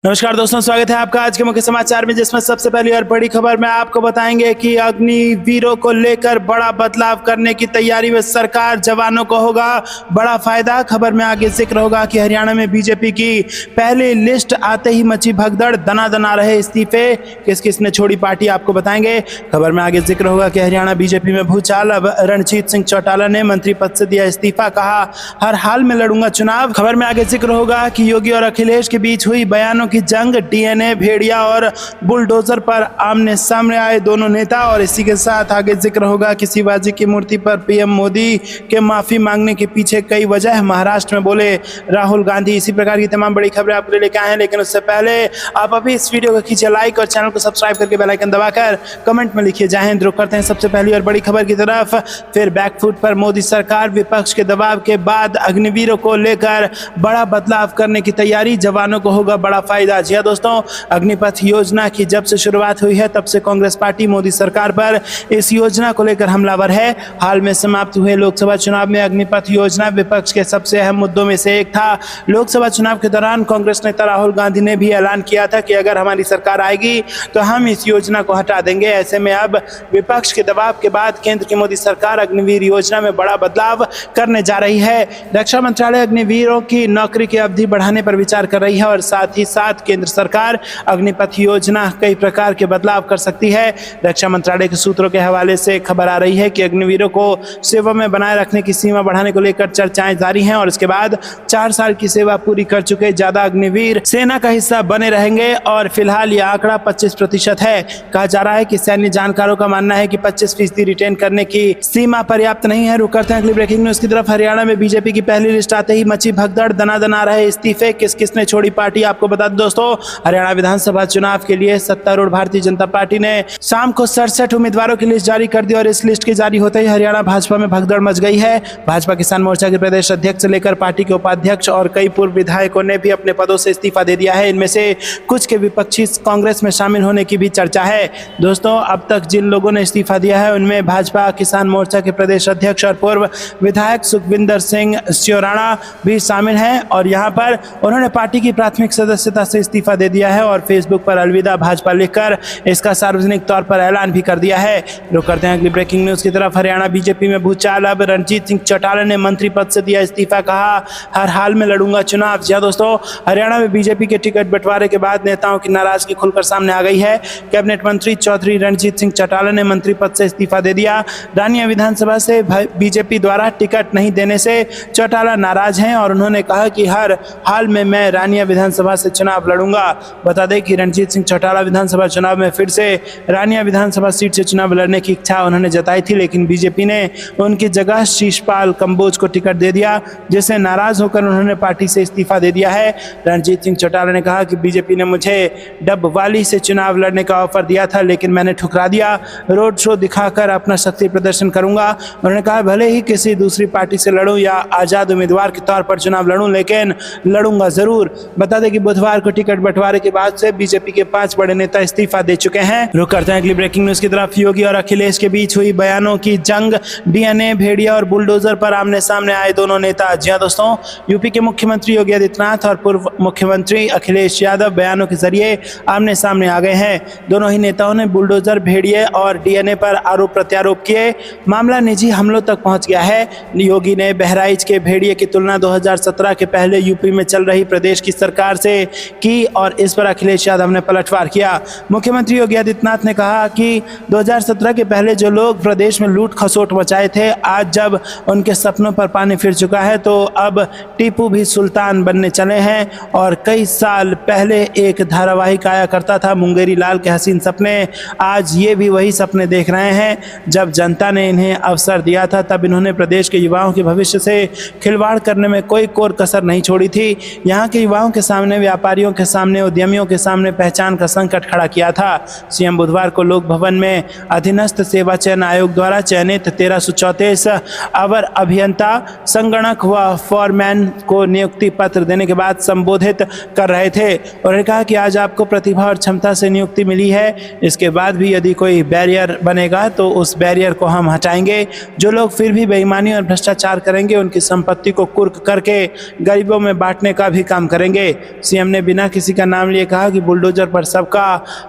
नमस्कार दोस्तों, स्वागत है आपका आज के मुख्य समाचार में, जिसमें सबसे पहली और बड़ी खबर में आपको बताएंगे कि अग्निवीरों को लेकर बड़ा बदलाव करने की तैयारी में सरकार। जवानों को होगा बड़ा फायदा। खबर में आगे जिक्र होगा कि हरियाणा में बीजेपी की पहली लिस्ट आते ही मची भगदड़, दना रहे इस्तीफे। किस किस ने छोड़ी पार्टी, आपको बताएंगे। खबर में आगे जिक्र होगा कि हरियाणा बीजेपी में भूचाल, अब रणजीत सिंह चौटाला ने मंत्री पद से दिया इस्तीफा, कहा हर हाल में लड़ूंगा चुनाव। खबर में आगे जिक्र होगा कि योगी और अखिलेश के बीच हुई बयानों की जंग, डीएनए, भेड़िया और बुलडोजर पर आमने सामने आए दोनों नेता। और इसी के साथ आगे जिक्र होगा कि शिवाजी की मूर्ति पर पीएम मोदी के माफी मांगने के पीछे कई वजह, महाराष्ट्र में बोले राहुल गांधी। इसी प्रकार की तमाम बड़ी खबरें आपके लिए लेकर आए हैं, लेकिन उससे पहले आप अभी इस वीडियो को कीजिए लाइक और चैनल को सब्सक्राइब करके बेल आइकन दबाकर कमेंट में लिखिए जय हिंद। रुक करते हैं सबसे पहली और बड़ी खबर की तरफ। फिर बैकफुट पर मोदी सरकार, विपक्ष के दबाव के बाद अग्निवीरों को लेकर बड़ा बदलाव करने की तैयारी, जवानों को होगा बड़ा फायदा। जी दोस्तों, अग्निपथ योजना की जब से शुरुआत हुई है तब से कांग्रेस पार्टी मोदी सरकार पर इस योजना को लेकर हमलावर है। हाल में समाप्त हुए लोकसभा चुनाव में अग्निपथ योजना विपक्ष के सबसे अहम मुद्दों में से एक था। लोकसभा चुनाव के दौरान कांग्रेस नेता राहुल गांधी ने भी ऐलान किया था कि अगर हमारी सरकार आएगी तो हम इस योजना को हटा देंगे। ऐसे में अब विपक्ष के दबाव के बाद केंद्र की मोदी सरकार अग्निवीर योजना में बड़ा बदलाव करने जा रही है। रक्षा मंत्रालय अग्निवीरों की नौकरी की अवधि बढ़ाने पर विचार कर रही है और साथ ही साथ केंद्र सरकार अग्निपथ योजना कई प्रकार के बदलाव कर सकती है। रक्षा मंत्रालय के सूत्रों के हवाले से खबर आ रही है कि अग्निवीरों को सेवा में बनाए रखने की सीमा बढ़ाने को लेकर चर्चाएं जारी हैं और इसके बाद 4 साल की सेवा पूरी कर चुके ज्यादा अग्निवीर सेना का हिस्सा बने रहेंगे। और फिलहाल यह आंकड़ा 25% है। कहा जा रहा है कि सैन्य जानकारों का मानना है कि 25% रिटेन करने की सीमा पर्याप्त नहीं है। रुक करते हैं अगली ब्रेकिंग न्यूज की तरफ। हरियाणा में बीजेपी की पहली लिस्ट आते ही मची भगदड़, दना रहे इस्तीफे। किस किस ने छोड़ी पार्टी, आपको बता दें दोस्तों। हरियाणा विधानसभा चुनाव के लिए सत्तारूढ़ भारतीय जनता पार्टी ने शाम को 67 उम्मीदवारों की लिस्ट जारी कर दी और इस लिस्ट के जारी होते ही हरियाणा भाजपा में भगदड़ मच गई है। भाजपा किसान मोर्चा के प्रदेश अध्यक्ष से लेकर पार्टी के उपाध्यक्ष और कई पूर्व विधायकों ने भी अपने पदों से इस्तीफा दे दिया है। इनमें से कुछ के विपक्षी कांग्रेस में शामिल होने की भी चर्चा है। दोस्तों, अब तक जिन लोगों ने इस्तीफा दिया है उनमें भाजपा किसान मोर्चा के प्रदेश अध्यक्ष और पूर्व विधायक सुखविंदर सिंह सियोराणा भी शामिल हैं और यहाँ पर उन्होंने पार्टी की प्राथमिक सदस्यता से इस्तीफा दे दिया है और फेसबुक पर अलविदा भाजपा लिखकर इसका सार्वजनिक तौर पर ऐलान भी कर दिया है। रुक करते हैं अगली ब्रेकिंग न्यूज की तरफ। हरियाणा बीजेपी में भूचाल, अब रणजीत सिंह चौटाला ने मंत्री पद से दिया इस्तीफा, कहा हर हाल में लड़ूंगा चुनाव। जी दोस्तों, हरियाणा में बीजेपी के टिकट बंटवारे के बाद नेताओं की नाराजगी खुलकर सामने आ गई है। कैबिनेट मंत्री चौधरी रणजीत सिंह चौटाला ने मंत्री पद से इस्तीफा दे दिया। रानिया विधानसभा से बीजेपी द्वारा टिकट नहीं देने से चौटाला नाराज हैं और उन्होंने कहा कि हर हाल में मैं रानिया विधानसभा से चुनाव लड़ूंगा। बता दें कि रणजीत सिंह चौटाला विधानसभा चुनाव में फिर से रानिया विधानसभा सीट से चुनाव लड़ने की इच्छा उन्होंने जताई थी, लेकिन बीजेपी ने उनकी जगह शीशपाल कंबोज को टिकट दे दिया, जिससे नाराज होकर उन्होंने पार्टी से इस्तीफा दे दिया है। रणजीत सिंह चौटाला ने कहा कि बीजेपी ने मुझे डबवाली से चुनाव लड़ने का ऑफर दिया था, लेकिन मैंने ठुकरा दिया। रोड शो दिखाकर अपना शक्ति प्रदर्शन करूंगा। उन्होंने कहा भले ही किसी दूसरी पार्टी से लड़ूं या आजाद उम्मीदवार के तौर पर चुनाव लड़ूं, लेकिन लड़ूंगा जरूर। बता दें कि बुधवार को टिकट बंटवारे के बाद से बीजेपी के 5 बड़े नेता इस्तीफा दे चुके हैं। रुक करते हैं अगली ब्रेकिंग न्यूज की तरफ। योगी और अखिलेश के बीच हुई बयानों की जंग, डीएनए, भेड़िया और बुलडोजर पर आमने सामने आए दोनों नेता। जी हां दोस्तों, यूपी के मुख्यमंत्री योगी आदित्यनाथ और पूर्व मुख्यमंत्री अखिलेश यादव बयानों के जरिए आमने सामने आ गए हैं। दोनों ही नेताओं ने बुलडोजर, भेड़िए और डीएनए पर आरोप प्रत्यारोप किए। मामला निजी हमलों तक पहुंच गया है। योगी ने बहराइच के भेड़िए की तुलना 2017 के पहले यूपी में चल रही प्रदेश की सरकार से की और इस पर अखिलेश यादव ने पलटवार किया। मुख्यमंत्री योगी आदित्यनाथ ने कहा कि 2017 के पहले जो लोग प्रदेश में लूट खसोट मचाए थे, आज जब उनके सपनों पर पानी फिर चुका है तो अब टीपू भी सुल्तान बनने चले हैं। और कई साल पहले एक धारावाहिक आया करता था मुंगेरी लाल के हसीन सपने, आज ये भी वही सपने देख रहे हैं। जब जनता ने इन्हें अवसर दिया था तब इन्होंने प्रदेश के युवाओं के भविष्य से खिलवाड़ करने में कोई कोर कसर नहीं छोड़ी थी। यहाँ के युवाओं के सामने, व्यापारियों के सामने, उद्यमियों के सामने पहचान का संकट खड़ा किया था। सीएम बुधवार को लोक भवन में अधीनस्थ सेवा चयन आयोग द्वारा चयनित 1334 अवर अभियंता, संगणक व फॉरमैन को नियुक्ति पत्र देने के बाद संबोधित कर रहे थे। उन्होंने कहा कि आज आपको प्रतिभा और क्षमता से नियुक्ति मिली है, इसके बाद भी यदि कोई बैरियर बनेगा तो उस बैरियर को हम हटाएंगे। जो लोग फिर भी बेईमानी और भ्रष्टाचार करेंगे उनकी संपत्ति को कुर्क करके गरीबों में बांटने का भी काम करेंगे। सीएम ने बिना किसी का नाम लिए कहा कि बुलडोजर पर सबका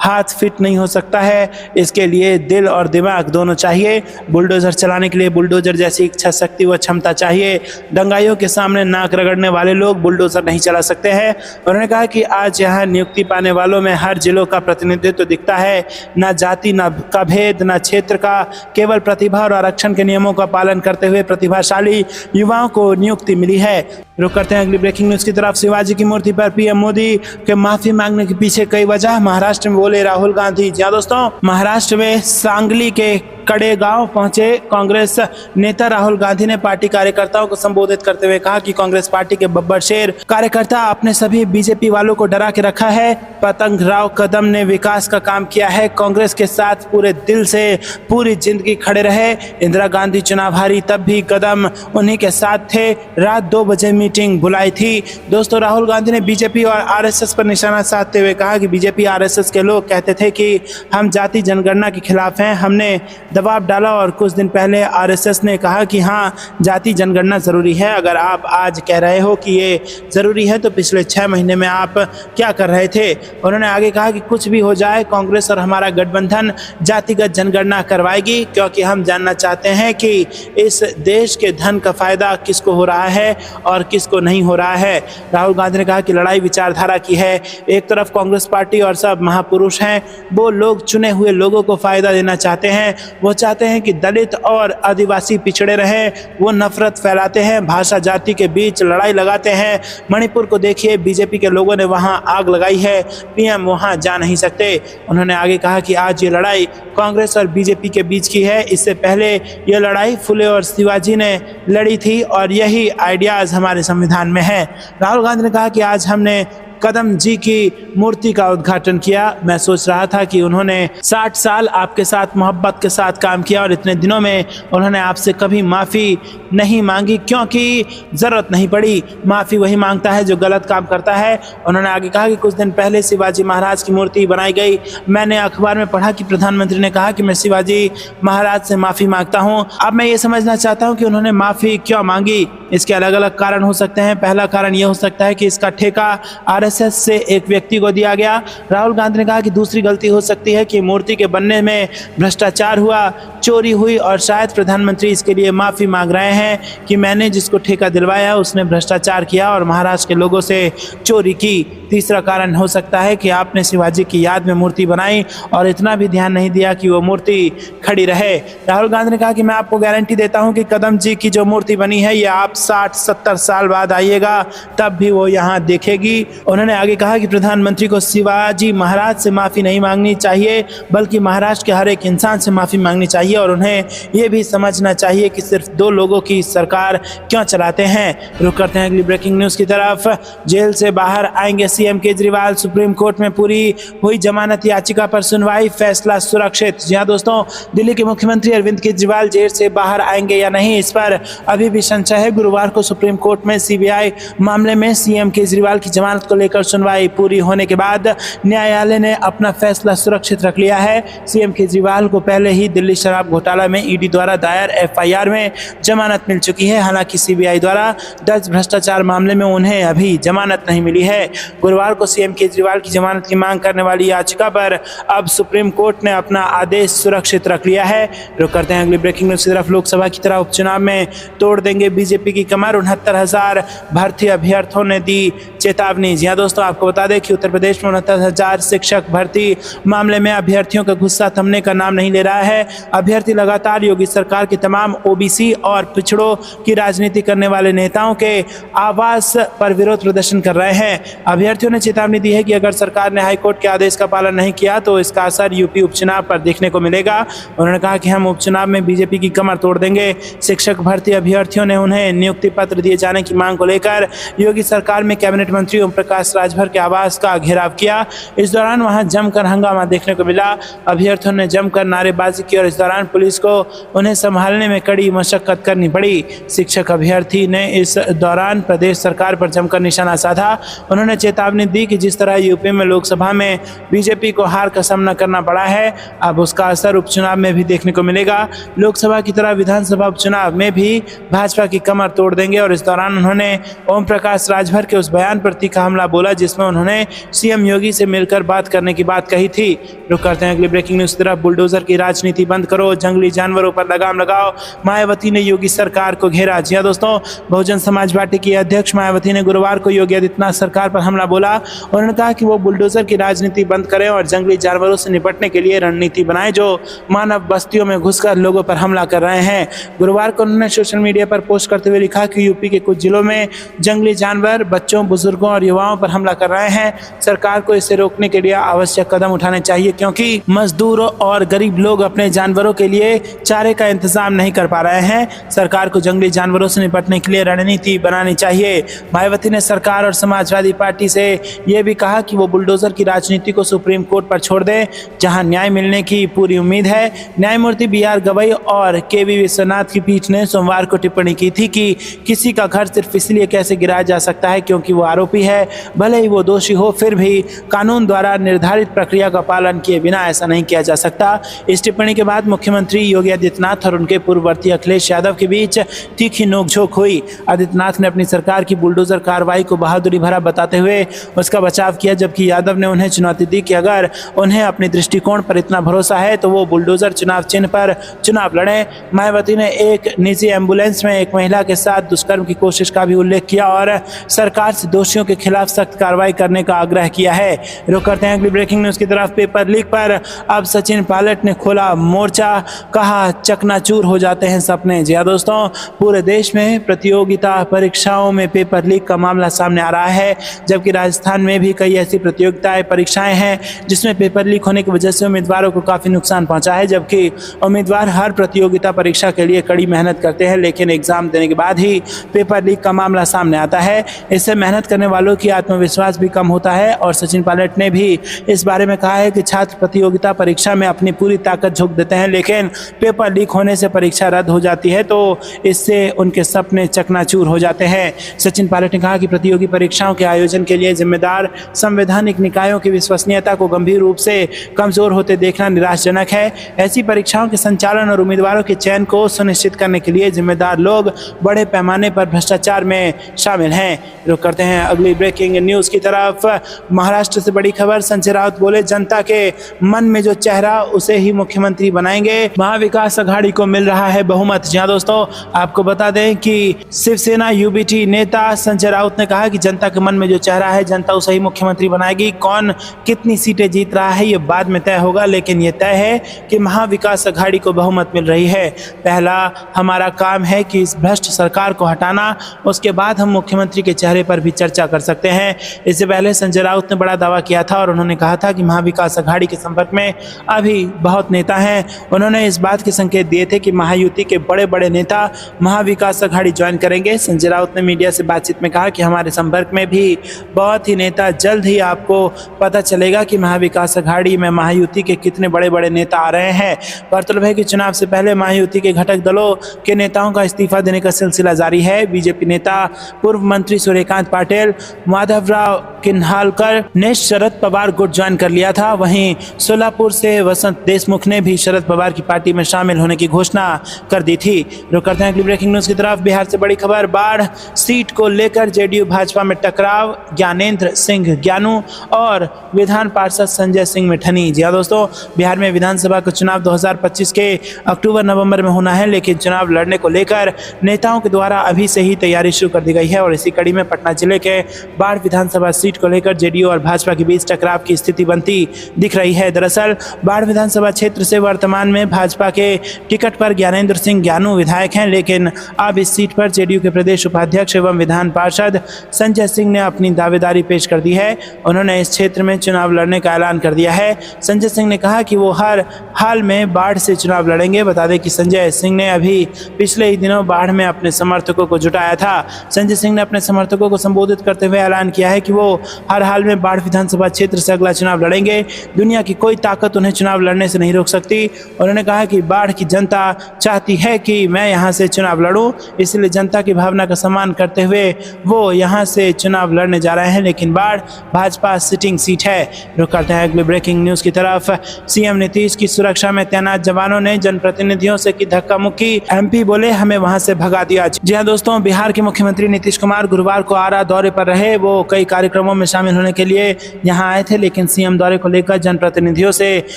हाथ फिट नहीं हो सकता है, इसके लिए दिल और दिमाग दोनों चाहिए। बुलडोजर चलाने के लिए बुलडोजर जैसी इच्छा शक्ति व क्षमता चाहिए। दंगाइयों के सामने नाक रगड़ने वाले लोग बुलडोजर नहीं चला सकते हैं। उन्होंने कहा कि आज यहाँ नियुक्ति पाने वालों में हर जिलों का प्रतिनिधित्व दिखता है, न जाति न का भेद न क्षेत्र का, केवल प्रतिभा और आरक्षण के नियमों का पालन करते हुए प्रतिभाशाली युवाओं को नियुक्ति मिली है। रुक करते हैं अगली ब्रेकिंग न्यूज की तरफ। शिवाजी की मूर्ति पर पीएम मोदी के माफी मांगने के पीछे कई वजह, महाराष्ट्र में बोले राहुल गांधी। जी दोस्तों, महाराष्ट्र में सांगली के कड़ेगांव पहुंचे कांग्रेस नेता राहुल गांधी ने पार्टी कार्यकर्ताओं को संबोधित करते हुए कहा कि कांग्रेस पार्टी के बब्बर शेर कार्यकर्ता आपने सभी बीजेपी वालों को डरा के रखा है। पतंग राव कदम ने विकास का काम किया है, कांग्रेस के साथ पूरे दिल से पूरी जिंदगी खड़े रहे। इंदिरा गांधी चुनाव हारी तब भी कदम उन्हीं के साथ थे, रात 2 बजे मीटिंग बुलाई थी। दोस्तों, राहुल गांधी ने बीजेपी और आरएसएस पर निशाना साधते हुए कहा कि बीजेपी आरएसएस के लोग कहते थे कि हम जाति जनगणना के खिलाफ हैं, हमने दबाव डाला और कुछ दिन पहले आरएसएस ने कहा कि हाँ, जाति जनगणना जरूरी है। अगर आप आज कह रहे हो कि ये जरूरी है तो पिछले 6 महीने में आप क्या कर रहे थे। उन्होंने आगे कहा कि कुछ भी हो जाए, कांग्रेस और हमारा गठबंधन जातिगत जनगणना करवाएगी, क्योंकि हम जानना चाहते हैं कि इस देश के धन का फायदा किसको हो रहा है और किसको नहीं हो रहा है। राहुल गांधी ने कहा कि लड़ाई विचारधारा की है। एक तरफ कांग्रेस पार्टी और सब महापुरुष हैं, वो लोग चुने हुए लोगों को फायदा देना चाहते हैं, वो चाहते हैं कि दलित और आदिवासी पिछड़े रहें, वो नफरत फैलाते हैं, भाषा जाति के बीच लड़ाई लगाते हैं। मणिपुर को देखिए, बीजेपी के लोगों ने वहां आग लगाई है, पीएम वहां जा नहीं सकते। उन्होंने आगे कहा कि आज ये लड़ाई कांग्रेस और बीजेपी के बीच की है, इससे पहले ये लड़ाई फुले और शिवाजी ने लड़ी थी और यही आइडियाज हमारे संविधान में है। राहुल गांधी ने कहा कि आज हमने कदम जी की मूर्ति का उद्घाटन किया। मैं सोच रहा था कि उन्होंने 60 साल आपके साथ मोहब्बत के साथ काम किया और इतने दिनों में उन्होंने आपसे कभी माफ़ी नहीं मांगी, क्योंकि ज़रूरत नहीं पड़ी। माफ़ी वही मांगता है जो गलत काम करता है। उन्होंने आगे कहा कि कुछ दिन पहले शिवाजी महाराज की मूर्ति बनाई गई। मैंने अखबार में पढ़ा कि प्रधानमंत्री ने कहा कि मैं शिवाजी महाराज से माफ़ी मांगता हूँ। अब मैं ये समझना चाहता हूँ कि उन्होंने माफ़ी क्यों मांगी। इसके अलग अलग कारण हो सकते हैं। पहला कारण ये हो सकता है कि इसका ठेका आरएसएस से एक व्यक्ति को दिया गया। राहुल गांधी ने कहा कि दूसरी गलती हो सकती है कि मूर्ति के बनने में भ्रष्टाचार हुआ, चोरी हुई और शायद प्रधानमंत्री इसके लिए माफ़ी मांग रहे हैं कि मैंने जिसको ठेका दिलवाया उसने भ्रष्टाचार किया और महाराष्ट्र के लोगों से चोरी की। तीसरा कारण हो सकता है कि आपने शिवाजी की याद में मूर्ति बनाई और इतना भी ध्यान नहीं दिया कि वो मूर्ति खड़ी रहे। राहुल गांधी ने कहा कि मैं आपको गारंटी देता हूं कि कदम जी की जो मूर्ति बनी है ये आप 60-70 साल बाद आइएगा तब भी वो यहाँ देखेगी। उन्होंने आगे कहा कि प्रधानमंत्री को शिवाजी महाराज से माफ़ी नहीं मांगनी चाहिए, बल्कि महाराष्ट्र के हर एक इंसान से माफ़ी मांगनी चाहिए और उन्हें ये भी समझना चाहिए कि सिर्फ 2 लोगों की सरकार क्यों चलाते हैं। रुक करते हैं अगली ब्रेकिंग न्यूज़ की तरफ। जेल से बाहर आएंगे सीएम केजरीवाल, सुप्रीम कोर्ट में पूरी हुई जमानत याचिका पर सुनवाई, फैसला सुरक्षित। जी हाँ दोस्तों, दिल्ली के मुख्यमंत्री अरविंद केजरीवाल जेल से बाहर आएंगे या नहीं, इस पर अभी भी संशय है। गुरुवार को सुप्रीम कोर्ट में सीबीआई मामले में सीएम केजरीवाल की जमानत को लेकर सुनवाई पूरी होने के बाद न्यायालय ने अपना फैसला सुरक्षित रख लिया है। सीएम केजरीवाल को पहले ही दिल्ली शराब घोटाला में ईडी द्वारा दायर एफआईआर में जमानत मिल चुकी है। हालांकि सीबीआई द्वारा दर्ज भ्रष्टाचार मामले में उन्हें अभी जमानत नहीं मिली है। गुरुवार को सीएम केजरीवाल की जमानत की मांग करने वाली याचिका पर अब सुप्रीम कोर्ट ने अपना आदेश सुरक्षित रख लिया है। रुक करते हैं अगली ब्रेकिंग न्यूज की तरफ। लोकसभा की तरह उपचुनाव में तोड़ देंगे बीजेपी की कमर, 69,000 भर्ती अभ्यर्थियों ने दी चेतावनी। जी हाँ दोस्तों, आपको बता दें कि उत्तर प्रदेश में 69,000 शिक्षक भर्ती मामले में अभ्यर्थियों का गुस्सा थमने का नाम नहीं ले रहा है। अभ्यर्थी लगातार योगी सरकार की तमाम ओबीसी और पिछड़ों की राजनीति करने वाले नेताओं के आवास पर विरोध प्रदर्शन कर रहे हैं। अभ्यर्थियों ने चेतावनी दी है कि अगर सरकार ने हाईकोर्ट के आदेश का पालन नहीं किया तो इसका असर यूपी उपचुनाव पर देखने को मिलेगा। उन्होंने कहा कि हम उपचुनाव में बीजेपी की कमर तोड़ देंगे। शिक्षक भर्ती अभ्यर्थियों ने उन्हें नियुक्ति पत्र दिए जाने की मांग को लेकर योगी सरकार में कैबिनेट मंत्री ओम प्रकाश राजभर के आवास का घेराव किया। इस दौरान वहां जमकर हंगामा देखने को मिला। अभ्यर्थियों ने जमकर नारेबाजी की और इस दौरान पुलिस को उन्हें संभालने में कड़ी मशक्कत करनी पड़ी। शिक्षक अभ्यर्थी ने इस दौरान प्रदेश सरकार पर जमकर निशाना साधा। उन्होंने चेतावनी चेतावनी दी कि जिस तरह यूपी में लोकसभा में बीजेपी को हार का सामना करना पड़ा है, अब उसका असर उपचुनाव में भी देखने को मिलेगा। लोकसभा की तरह विधानसभा उपचुनाव में भी भाजपा की कमर तोड़ देंगे। और इस दौरान उन्होंने ओम प्रकाश राजभर के उस बयान पर तीखा हमला बोला जिसमें उन्होंने सीएम योगी से मिलकर बात करने की बात कही थी। रुक करते हैं अगली ब्रेकिंग न्यूज की तरफ। बुलडोजर की राजनीति बंद करो, जंगली जानवरों पर लगाम लगाओ, मायावती ने योगी सरकार को घेरा। जी हां दोस्तों, बहुजन समाज पार्टी की अध्यक्ष मायावती ने गुरुवार को योगी आदित्यनाथ सरकार पर हमला बोला। उन्होंने कहा कि वो बुलडोजर की राजनीति बंद करें और जंगली जानवरों से निपटने के लिए रणनीति बनाएं जो मानव बस्तियों में घुसकर लोगों पर हमला कर रहे हैं। गुरुवार को उन्होंने सोशल मीडिया पर पोस्ट करते हुए लिखा कि यूपी के कुछ जिलों में जंगली जानवर बच्चों, बुजुर्गों और युवाओं पर हमला कर रहे हैं। सरकार को इसे रोकने के लिए आवश्यक कदम उठाने चाहिए क्योंकि मजदूरों और गरीब लोग अपने जानवरों के लिए चारे का इंतजाम नहीं कर पा रहे हैं। सरकार को जंगली जानवरों से निपटने के लिए रणनीति बनानी चाहिए। मायावती ने सरकार और समाजवादी पार्टी से यह भी कहा कि वो बुलडोजर की राजनीति को सुप्रीम कोर्ट पर छोड़ दे, जहां न्याय मिलने की पूरी उम्मीद है। न्यायमूर्ति BR गवई और KV विश्वनाथ की पीठ ने सोमवार को टिप्पणी की थी कि किसी का घर सिर्फ इसलिए कैसे गिराया जा सकता है क्योंकि वो आरोपी है, भले ही वो दोषी हो, फिर भी कानून द्वारा निर्धारित प्रक्रिया का पालन किए बिना ऐसा नहीं किया जा सकता। इस टिप्पणी के बाद मुख्यमंत्री योगी आदित्यनाथ और उनके पूर्ववर्ती अखिलेश यादव के बीच तीखी नोकझोंक हुई। आदित्यनाथ ने अपनी सरकार की बुलडोजर कार्रवाई को बहादुरी भरा बताते हुए उसका बचाव किया, जबकि यादव ने उन्हें चुनौती दी कि अगर उन्हें अपने दृष्टिकोण पर इतना भरोसा है तो वो बुलडोजर चुनाव चिन्ह पर चुनाव लड़े। मायावती ने एक निजी एम्बुलेंस में एक महिला के साथ दुष्कर्म की कोशिश का भी उल्लेख किया और सरकार से दोषियों के खिलाफ सख्त कार्रवाई करने का आग्रह किया है। रुक करते हैं अगली ब्रेकिंग न्यूज की तरफ। पेपर लीक पर अब सचिन पायलट ने खोला मोर्चा, कहा चकनाचूर हो जाते हैं सपने। जी हां दोस्तों, पूरे देश में प्रतियोगिता परीक्षाओं में पेपर लीक का मामला सामने आ रहा है, जबकि राजस्थान में भी कई ऐसी प्रतियोगिताएं परीक्षाएं हैं जिसमें पेपर लीक होने की वजह से उम्मीदवारों को काफी नुकसान पहुंचा है। जबकि उम्मीदवार हर प्रतियोगिता परीक्षा के लिए कड़ी मेहनत करते हैं, लेकिन एग्जाम देने के बाद ही पेपर लीक का मामला सामने आता है। इससे मेहनत करने वालों की आत्मविश्वास भी कम होता है। और सचिन पायलट ने भी इस बारे में कहा है कि छात्र प्रतियोगिता परीक्षा में अपनी पूरी ताकत झोंक देते हैं, लेकिन पेपर लीक होने से परीक्षा रद्द हो जाती है तो इससे उनके सपने चकनाचूर हो जाते हैं। सचिन पायलट ने कहा कि प्रतियोगी परीक्षाओं के आयोजन के लिए जिम्मेदार संवैधानिक निकायों की विश्वसनीयता को गंभीर रूप से कमजोर होते देखना निराशाजनक है। ऐसी परीक्षाओं के संचालन और उम्मीदवारों के चयन को सुनिश्चित करने के लिए जिम्मेदार लोग बड़े पैमाने पर भ्रष्टाचार में शामिल हैं। रुक करते हैं अगली ब्रेकिंग न्यूज की तरफ। महाराष्ट्र से बड़ी खबर, संजय राउत बोले जनता के मन में जो चेहरा उसे ही मुख्यमंत्री बनाएंगे, महाविकास अघाड़ी को मिल रहा है बहुमत। जी हां दोस्तों, आपको बता दें कि शिवसेना UBT नेता संजय राउत ने कहा कि जनता के मन में जो चेहरा है जनता उसे ही मुख्यमंत्री बनाएगी। कौन कितनी सीटें जीत रहा है ये बाद में तय होगा, लेकिन ये तय है कि महाविकास अघाड़ी को बहुमत मिल रही है। पहला हमारा काम है कि इस भ्रष्ट सरकार को हटाना, उसके बाद हम मुख्यमंत्री के चेहरे पर भी चर्चा कर सकते हैं। इससे पहले संजय राउत ने बड़ा दावा किया था और उन्होंने कहा था कि महाविकास अघाड़ी के संपर्क में अभी बहुत नेता हैं। उन्होंने इस बात के संकेत दिए थे कि महायुति के बड़े बड़े नेता महाविकास अघाड़ी ज्वाइन करेंगे। संजय राउत ने मीडिया से बातचीत में कहा कि हमारे संपर्क में भी बहुत ही नेता, जल्द ही आपको पता चलेगा कि महाविकास अघाड़ी में महायुति के कितने बड़े बड़े नेता आ रहे हैं। गौरतलब है कि चुनाव से पहले महायुति के घटक दलों के नेताओं का इस्तीफा देने का सिलसिला जारी है। बीजेपी नेता पूर्व मंत्री सूर्यकांत पाटिल, माधवराव किन्हालकर ने शरद पवार गुट ज्वाइन कर लिया था। वहीं सोलापुर से वसंत देशमुख ने भी शरद पवार की पार्टी में शामिल होने की घोषणा कर दी थी। रुक करते हैं अगली ब्रेकिंग न्यूज की तरफ। बिहार से बड़ी खबर, बाढ़ सीट को लेकर JDU भाजपा में टकराव, ज्ञानेंद्र सिंह ज्ञानू और विधान पार्षद संजय सिंह में ठनी। जी हां दोस्तों, बिहार में विधानसभा का चुनाव 2025 के अक्टूबर-नवंबर में होना है, लेकिन चुनाव लड़ने को लेकर नेताओं के द्वारा अभी से ही तैयारी शुरू कर दी गई है। और इसी कड़ी में पटना जिले के बाढ़ विधानसभा सीट को लेकर JDU और भाजपा के बीच टकराव की स्थिति बनती दिख रही है। दरअसल बाढ़ विधानसभा क्षेत्र से वर्तमान में भाजपा के टिकट पर ज्ञानेंद्र सिंह ज्ञानू विधायक हैं, लेकिन अब इस सीट पर JDU के प्रदेश उपाध्यक्ष एवं विधान पार्षद संजय सिंह ने अपनी दावेदारी पेश कर दी है। उन्होंने इस क्षेत्र में चुनाव लड़ने का ऐलान कर दिया है। संजय सिंह ने कहा कि वो हर हाल में बाढ़ से चुनाव लड़ेंगे। बता दें कि संजय सिंह ने अभी पिछले ही दिनों बाढ़ में अपने समर्थकों को जुटाया था। संजय सिंह ने अपने समर्थकों को संबोधित करते हुए ऐलान किया है कि वो हर हाल में बाढ़ विधानसभा क्षेत्र से अगला चुनाव लड़ेंगे। दुनिया की कोई ताकत उन्हें चुनाव लड़ने से नहीं रोक सकती। उन्होंने कहा कि बाढ़ की जनता चाहती है कि मैं यहाँ से चुनाव लड़ूं, इसलिए जनता की भावना का सम्मान करते हुए वो यहाँ से चुनाव लड़ने जा रहे हैं, लेकिन बाढ़ भाजपा सिटिंग सीट है। रुक करते हैं अगली ब्रेकिंग न्यूज की तरफ। सीएम नीतीश की सुरक्षा में तैनात जवानों ने जनप्रतिनिधियों से की धक्का मुक्की, एमपी बोले हमें वहां से भगा दिया। जी हां दोस्तों, बिहार के मुख्यमंत्री नीतीश कुमार गुरुवार को आरा दौरे पर रहे। वो कई कार्यक्रमों में शामिल होने के लिए यहां आए थे, लेकिन सीएम दौरे को लेकर जनप्रतिनिधियों से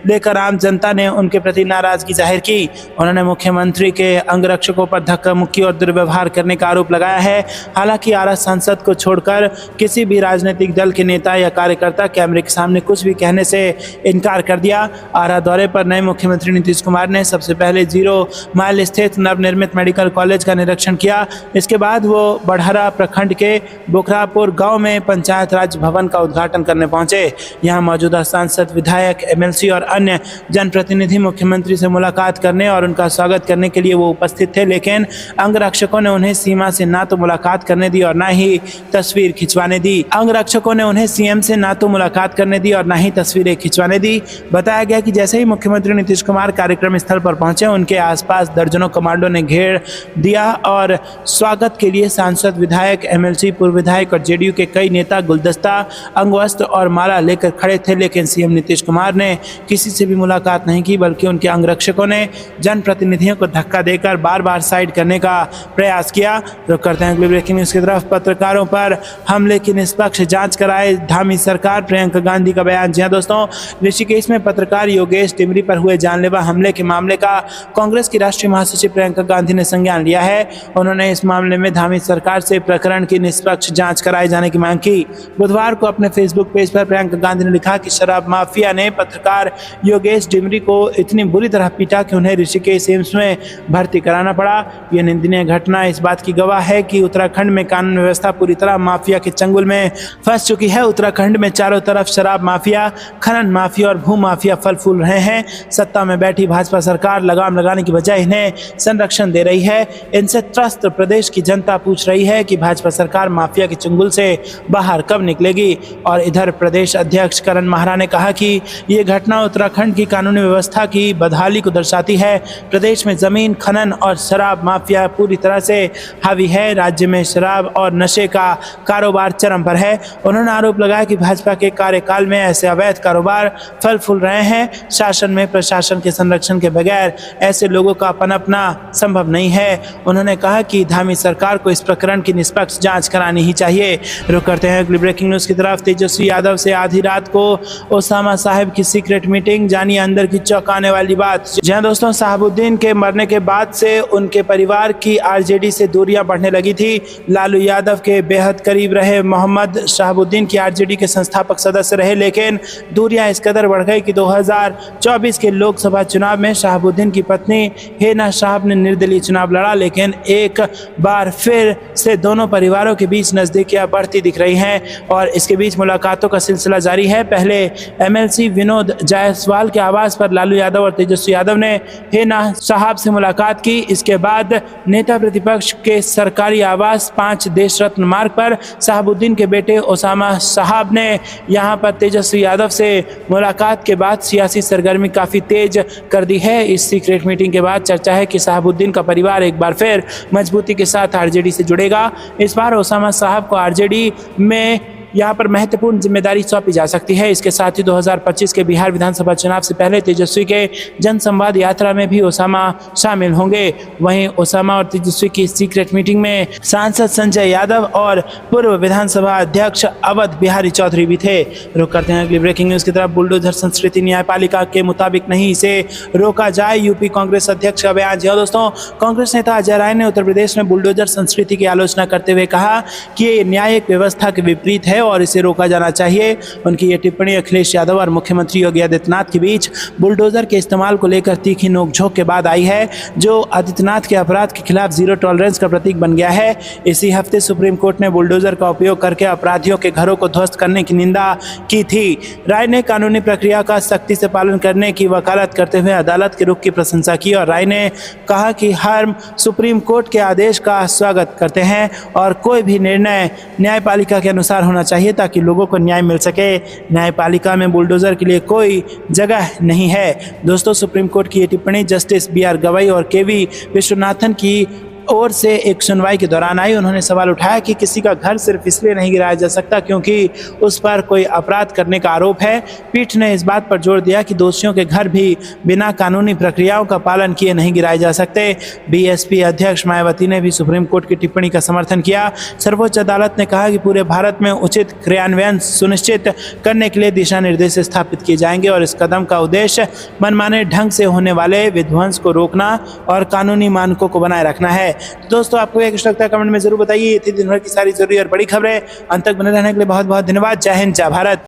लेकर आम जनता ने उनके प्रति नाराजगी जाहिर की। उन्होंने मुख्यमंत्री के अंगरक्षकों पर धक्का मुक्की और दुर्व्यवहार करने का आरोप लगाया है। हालांकि आरा सांसद को छोड़कर किसी भी राजनीतिक दल के नेता या कार्यकर्ता कैमरे के सामने कुछ भी कहने से इनकार कर दिया। आरा दौरे पर नए मुख्यमंत्री नीतीश कुमार ने सबसे पहले 0 माइल स्थित नवनिर्मित मेडिकल कॉलेज का निरीक्षण किया। इसके बाद वो बढ़हरा प्रखंड के बोखरापुर गांव में पंचायत राज भवन का उद्घाटन करने पहुंचे। यहां मौजूदा सांसद, विधायक, एमएलसी और अन्य जनप्रतिनिधि मुख्यमंत्री से मुलाकात करने और उनका स्वागत करने के लिए वो उपस्थित थे, लेकिन अंगरक्षकों ने उन्हें सीमा से ना तो मुलाकात करने दी और ना ही तस्वीर खिंचवाने दी। अंगरक्षकों ने उन्हें सीएम से ना तो मुलाकात करने दी और ना ही तस्वीरें खिंचवाने दी। बताया गया कि जैसे ही मुख्यमंत्री नीतीश कुमार कार्यक्रम स्थल पर पहुंचे, उनके आसपास दर्जनों कमांडो ने घेर दिया और स्वागत के लिए सांसद, विधायक, एमएलसी, पूर्व विधायक और जेडीयू के कई नेता गुलदस्ता, अंगवस्त्र और माला लेकर खड़े थे, लेकिन सीएम नीतीश कुमार ने किसी से भी मुलाकात नहीं की, बल्कि उनके अंगरक्षकों ने जनप्रतिनिधियों को धक्का देकर बार बार साइड करने का प्रयास किया। रुक करते हैं अगली ब्रेकिंग न्यूज की तरफ। पत्रकारों पर हमले की निष्पक्ष जांच कराए धामी सरकार, प्रियंका गांधी का बयान। जी हां दोस्तों, ऋषिकेश में पत्रकार योगेश डिमरी पर हुए जानलेवा हमले के मामले का कांग्रेस की राष्ट्रीय महासचिव प्रियंका गांधी ने संज्ञान लिया है। उन्होंने इस मामले में धामी सरकार से प्रकरण की निष्पक्ष जांच कराए जाने की मांग की। बुधवार को अपने फेसबुक पेज पर प्रियंका गांधी ने लिखा कि शराब माफिया ने पत्रकार योगेश डिमरी को इतनी बुरी तरह पीटा कि उन्हें ऋषिकेश एम्स में भर्ती कराना पड़ा। यह निंदनीय घटना इस बात की गवाह है कि उत्तराखंड में कानून व्यवस्था पूरी तरह माफिया के चंगुल में फंस चुकी है। उत्तराखंड में चारों तरफ शराब माफिया, खनन माफिया और भू माफिया फल फूल रहे हैं। सत्ता में बैठी भाजपा सरकार लगाम लगाने की बजाय इन्हें संरक्षण दे रही है। इनसे त्रस्त प्रदेश की जनता पूछ रही है कि भाजपा सरकार माफिया के चंगुल से बाहर कब निकलेगी। और इधर प्रदेश अध्यक्ष करण माहरा ने कहा कि ये घटना उत्तराखंड की कानूनी व्यवस्था की बदहाली को दर्शाती है। प्रदेश में जमीन खनन और शराब माफिया पूरी तरह से हावी है। राज्य में शराब और नशे का कारोबार चरम पर है। उन्होंने आरोप लगाया कि भाजपा के कार्यकाल में ऐसे अवैध कारोबार फल फूल रहे हैं। शासन में प्रशासन के संरक्षण के बगैर ऐसे लोगों का पनपना संभव नहीं है। उन्होंने कहा कि धामी सरकार को इस प्रकरण की निष्पक्ष जांच करानी ही चाहिए। रुक करते हैं अगली ब्रेकिंग न्यूज की तरफ। तेजस्वी यादव से आधी रात को ओसामा साहब की सीक्रेट मीटिंग, जानिए अंदर की चौंकाने वाली बात। जहां दोस्तों, शहाबुद्दीन के मरने के बाद से उनके परिवार की आरजेडी से दूरियां बढ़ने लगी थी। लालू यादव के बेहद करीब रहे मोहम्मद शहाबुद्दीन की आरजेडी के संस्थापक सदस्य रहे, लेकिन दूरियां इस कदर बढ़ गई कि 2024 के लोकसभा चुनाव में शहाबुद्दीन की पत्नी हेना साहब ने निर्दलीय चुनाव लड़ा, लेकिन एक बार फिर से दोनों परिवारों के बीच नजदीकियां बढ़ती दिख रही हैं और इसके बीच मुलाकातों का सिलसिला जारी है। पहले एमएलसी विनोद जायसवाल के आवास पर लालू यादव और तेजस्वी यादव ने हेना साहब से मुलाकात की। इसके बाद नेता प्रतिपक्ष के सरकारी आवास 5 देश रत्न मार्ग पर शहाबुद्दीन के बेटे ओसामा साहब ने यहां पर तेजस्वी यादव से मुलाकात के बाद सियासी सरगर्मी काफी तेज कर दी है। इस सीक्रेट मीटिंग के बाद चर्चा है कि शहाबुद्दीन का परिवार एक बार फिर मजबूती के साथ आरजेडी से जुड़ेगा। इस बार ओसामा साहब को आरजेडी में यहाँ पर महत्वपूर्ण जिम्मेदारी सौंपी जा सकती है। इसके साथ ही 2025 के बिहार विधानसभा चुनाव से पहले तेजस्वी के जनसंवाद यात्रा में भी ओसामा शामिल होंगे। वहीं ओसामा और तेजस्वी की सीक्रेट मीटिंग में सांसद संजय यादव और पूर्व विधानसभा अध्यक्ष अवध बिहारी चौधरी भी थे। रुक करते हैं अगली ब्रेकिंग न्यूज की तरफ। बुलडोजर संस्कृति न्यायपालिका के मुताबिक नहीं, इसे रोका जाए, यूपी कांग्रेस अध्यक्ष का बयान। जी दोस्तों, कांग्रेस नेता अजय राय ने उत्तर प्रदेश में बुलडोजर संस्कृति की आलोचना करते हुए कहा कि ये न्यायिक व्यवस्था के विपरीत है और इसे रोका जाना चाहिए। उनकी ये टिप्पणी अखिलेश यादव और मुख्यमंत्री योगी आदित्यनाथ के बीच बुलडोजर के इस्तेमाल को लेकर तीखी नोकझोंक के बाद आई है, जो आदित्यनाथ के अपराध के खिलाफ जीरो टॉलरेंस का प्रतीक बन गया है। इसी हफ्ते सुप्रीम कोर्ट ने बुलडोजर का उपयोग करके अपराधियों के घरों को ध्वस्त करने की निंदा की थी। राय ने कानूनी प्रक्रिया का सख्ती से पालन करने की वकालत करते हुए अदालत के रुख की प्रशंसा की और राय ने कहा कि हम सुप्रीम कोर्ट के आदेश का स्वागत करते हैं और कोई भी निर्णय न्यायपालिका के अनुसार होना चाहिए ताकि लोगों को न्याय मिल सके। न्यायपालिका में बुलडोजर के लिए कोई जगह नहीं है। दोस्तों, सुप्रीम कोर्ट की ये टिप्पणी जस्टिस BR गवई और KV विश्वनाथन की ओर से एक सुनवाई के दौरान आई। उन्होंने सवाल उठाया कि किसी का घर सिर्फ इसलिए नहीं गिराया जा सकता क्योंकि उस पर कोई अपराध करने का आरोप है। पीठ ने इस बात पर जोर दिया कि दोषियों के घर भी बिना कानूनी प्रक्रियाओं का पालन किए नहीं गिराए जा सकते। बीएसपी अध्यक्ष मायावती ने भी सुप्रीम कोर्ट की टिप्पणी का समर्थन किया। सर्वोच्च अदालत ने कहा कि पूरे भारत में उचित क्रियान्वयन सुनिश्चित करने के लिए दिशा निर्देश स्थापित किए जाएंगे और इस कदम का उद्देश्य मनमाने ढंग से होने वाले विध्वंस को रोकना और कानूनी मानकों को बनाए रखना है। तो दोस्तों, आपको क्या कुछ लगता है कमेंट में जरूर बताइए। ये थी दिन भर की सारी जरूरी और बड़ी खबरें। अंत तक बने रहने के लिए बहुत बहुत धन्यवाद। जय हिंद, जय भारत।